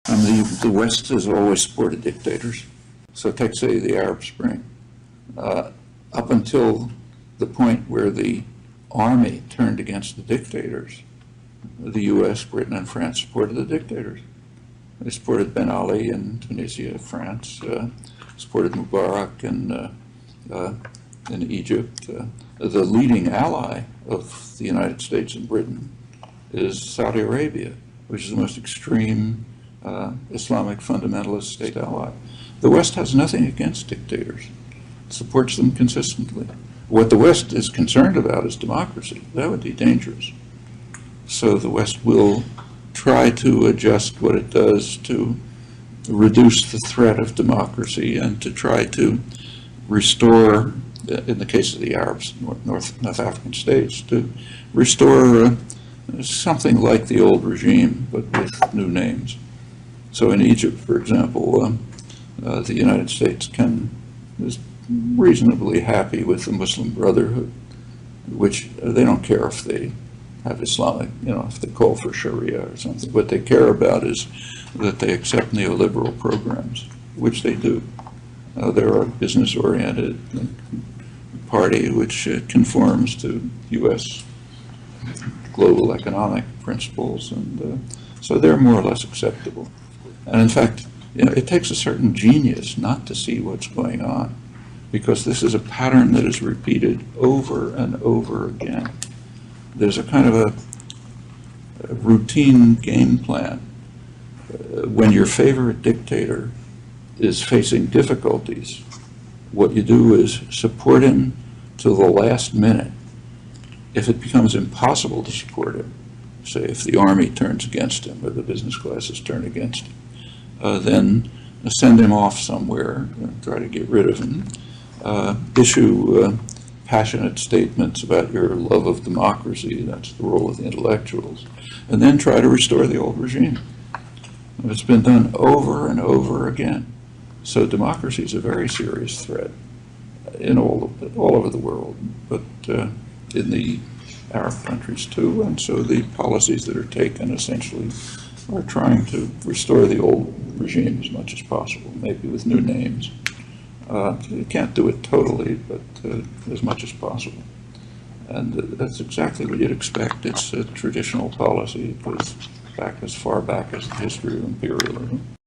The West has always supported dictators. So take, say, the Arab Spring. Up until the point where the army turned against the dictators, the U.S., Britain, and France supported the dictators. They supported Ben Ali in Tunisia, France, supported Mubarak in Egypt. The leading ally of the United States and Britain is Saudi Arabia, which is the most extreme Islamic fundamentalist state ally. The West has nothing against dictators. It supports them consistently. What the West is concerned about is democracy. That would be dangerous. So the West will try to adjust what it does to reduce the threat of democracy and to try to restore, in the case of the Arabs, North African states, to restore something like the old regime, but with new names. So in Egypt, for example, the United States is reasonably happy with the Muslim Brotherhood, which they don't care if they have Islamic, if they call for Sharia or something. What they care about is that they accept neoliberal programs, which they do. They're a business-oriented party which conforms to U.S. global economic principles, and so they're more or less acceptable. And in fact, it takes a certain genius not to see what's going on, because this is a pattern that is repeated over and over again. There's a kind of a routine game plan. When your favorite dictator is facing difficulties, what you do is support him to the last minute. If it becomes impossible to support him, say if the army turns against him or the business classes turn against him, then send him off somewhere, try to get rid of him, issue passionate statements about your love of democracy, that's the role of the intellectuals, and then try to restore the old regime. And it's been done over and over again. So democracy is a very serious threat in all over the world, but in the Arab countries too, and so the policies that are taken essentially are trying to restore the old regime as much as possible, maybe with new names. You can't do it totally, but as much as possible. And that's exactly what you'd expect. It's a traditional policy. It goes back as far back as the history of imperialism.